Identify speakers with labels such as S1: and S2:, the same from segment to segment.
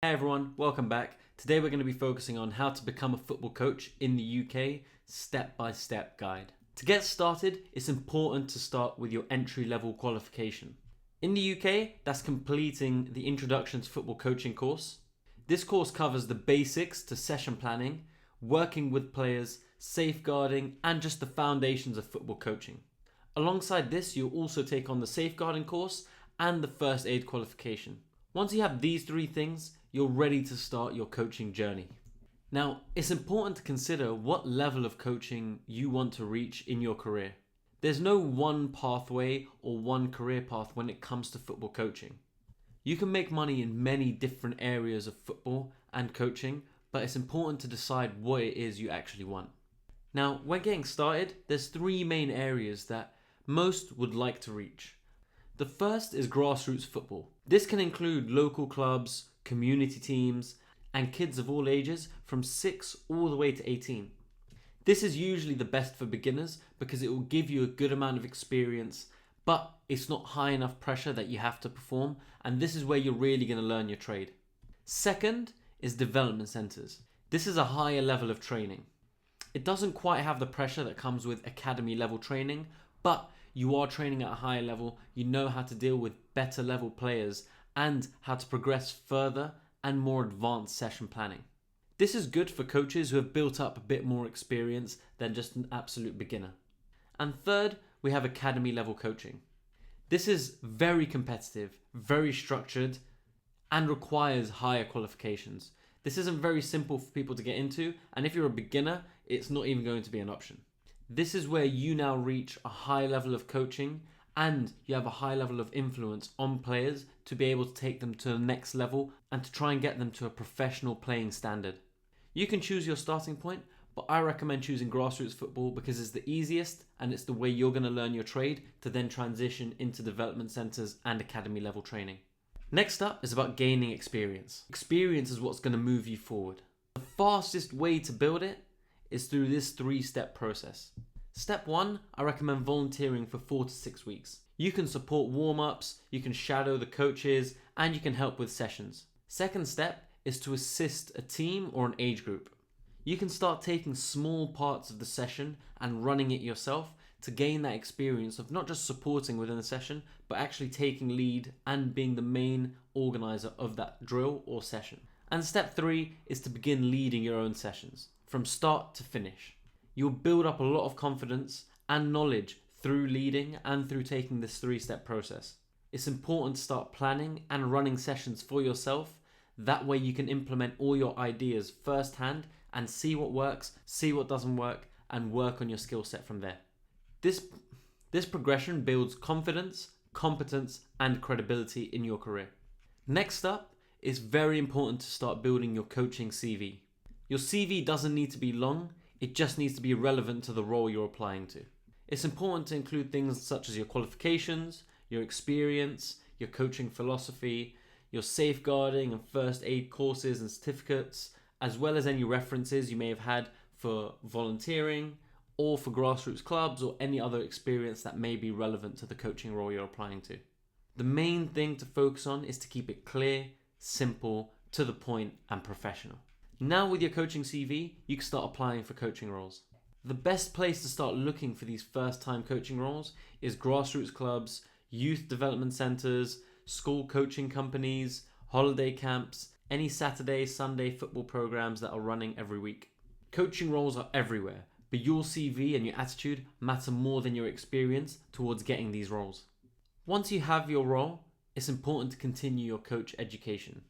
S1: Hey everyone, welcome back. Today we're going to be focusing on how to become a football coach in the UK, step-by-step guide. To get started, it's important to start with your entry-level qualification. In the UK, that's completing the Introduction to Football Coaching course. This course covers the basics to session planning, working with players, safeguarding, and just the foundations of football coaching. Alongside this, you'll also take on the safeguarding course and the first aid qualification. Once you have these three things, you're ready to start your coaching journey. Now, it's important to consider what level of coaching you want to reach in your career. There's no one pathway or one career path when it comes to football coaching. You can make money in many different areas of football and coaching, but it's important to decide what it is you actually want. Now, when getting started, there's three main areas that most would like to reach. The first is grassroots football. This can include local clubs, community teams, and kids of all ages from 6 all the way to 18. This is usually the best for beginners because it will give you a good amount of experience, but it's not high enough pressure that you have to perform, and this is where you're really going to learn your trade. Second is development centres. This is a higher level of training. It doesn't quite have the pressure that comes with academy level training, but you are training at a higher level, you know how to deal with better level players and how to progress further and more advanced session planning. This is good for coaches who have built up a bit more experience than just an absolute beginner. And third, we have academy level coaching. This is very competitive, very structured, and requires higher qualifications. This isn't very simple for people to get into, and if you're a beginner, it's not even going to be an option. This is where you now reach a high level of coaching and you have a high level of influence on players to be able to take them to the next level and to try and get them to a professional playing standard. You can choose your starting point, but I recommend choosing grassroots football because it's the easiest and it's the way you're going to learn your trade to then transition into development centres and academy level training. Next up is about gaining experience. Experience is what's going to move you forward. The fastest way to build it is through this 3-step process. Step 1, I recommend volunteering for 4 to 6 weeks. You can support warm-ups, you can shadow the coaches, and you can help with sessions. Second step is to assist a team or an age group. You can start taking small parts of the session and running it yourself to gain that experience of not just supporting within the session, but actually taking lead and being the main organizer of that drill or session. And step 3 is to begin leading your own sessions from start to finish. You'll build up a lot of confidence and knowledge through leading and through taking this 3-step process. It's important to start planning and running sessions for yourself. That way you can implement all your ideas firsthand and see what works, see what doesn't work, and work on your skill set from there. This progression builds confidence, competence, and credibility in your career. Next up, it's very important to start building your coaching CV. Your CV doesn't need to be long, it just needs to be relevant to the role you're applying to. It's important to include things such as your qualifications, your experience, your coaching philosophy, your safeguarding and first aid courses and certificates, as well as any references you may have had for volunteering or for grassroots clubs or any other experience that may be relevant to the coaching role you're applying to. The main thing to focus on is to keep it clear, simple, to the point, and professional. Now with your coaching CV, you can start applying for coaching roles. The best place to start looking for these first-time coaching roles is grassroots clubs, youth development centres, school coaching companies, holiday camps, any Saturday, Sunday football programs that are running every week. Coaching roles are everywhere, but your CV and your attitude matter more than your experience towards getting these roles. Once you have your role, it's important to continue your coach education.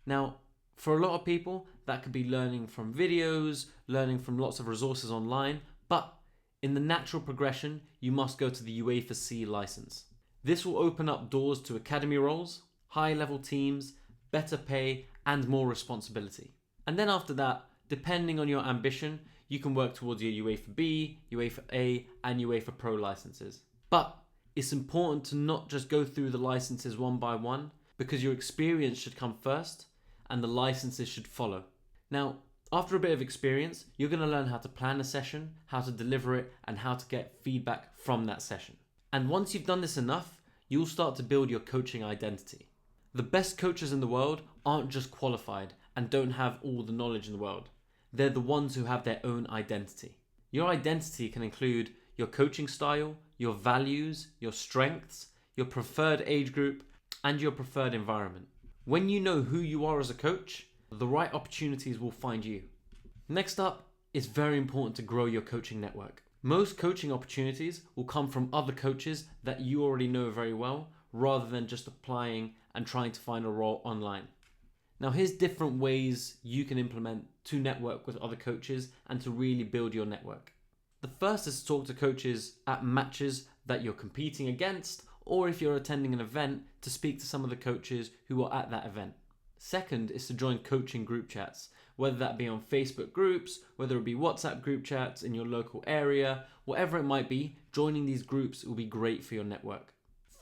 S1: Now, for a lot of people, that could be learning from videos, learning from lots of resources online, but in the natural progression, you must go to the UEFA C license. This will open up doors to academy roles, high-level teams, better pay, and more responsibility. And then after that, depending on your ambition, you can work towards your UEFA B, UEFA A, and UEFA Pro licenses. But it's important to not just go through the licenses one by one, because your experience should come first, and the licenses should follow. Now, after a bit of experience, you're going to learn how to plan a session, how to deliver it, and how to get feedback from that session. And once you've done this enough, you'll start to build your coaching identity. The best coaches in the world aren't just qualified and don't have all the knowledge in the world. They're the ones who have their own identity. Your identity can include your coaching style, your values, your strengths, your preferred age group, and your preferred environment. When you know who you are as a coach, the right opportunities will find you. Next up, it's very important to grow your coaching network. Most coaching opportunities will come from other coaches that you already know very well, rather than just applying and trying to find a role online. Now, here's different ways you can implement to network with other coaches and to really build your network. The first is to talk to coaches at matches that you're competing against, or if you're attending an event, to speak to some of the coaches who are at that event. Second is to join coaching group chats, whether that be on Facebook groups, whether it be WhatsApp group chats in your local area, whatever it might be, joining these groups will be great for your network.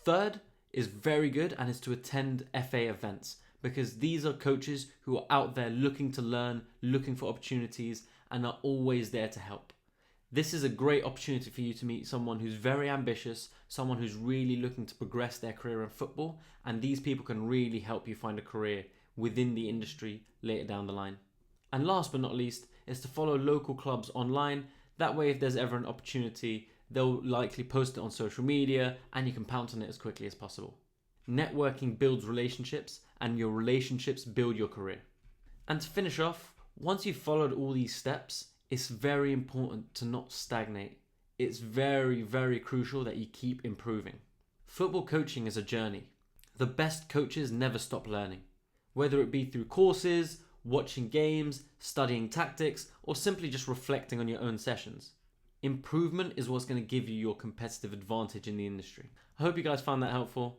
S1: Third is very good and is to attend FA events, because these are coaches who are out there looking to learn, looking for opportunities, and are always there to help. This is a great opportunity for you to meet someone who's very ambitious, someone who's really looking to progress their career in football, and these people can really help you find a career within the industry later down the line. And last but not least is to follow local clubs online. That way, if there's ever an opportunity, they'll likely post it on social media and you can pounce on it as quickly as possible. Networking builds relationships, and your relationships build your career. And to finish off, once you've followed all these steps, it's very important to not stagnate. It's very, very crucial that you keep improving. Football coaching is a journey. The best coaches never stop learning. Whether it be through courses, watching games, studying tactics, or simply just reflecting on your own sessions. Improvement is what's going to give you your competitive advantage in the industry. I hope you guys found that helpful.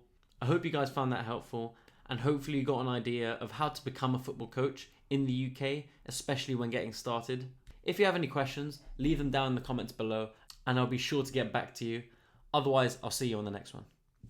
S1: And hopefully you got an idea of how to become a football coach in the UK, especially when getting started. If you have any questions, leave them down in the comments below and I'll be sure to get back to you. Otherwise, I'll see you on the next one.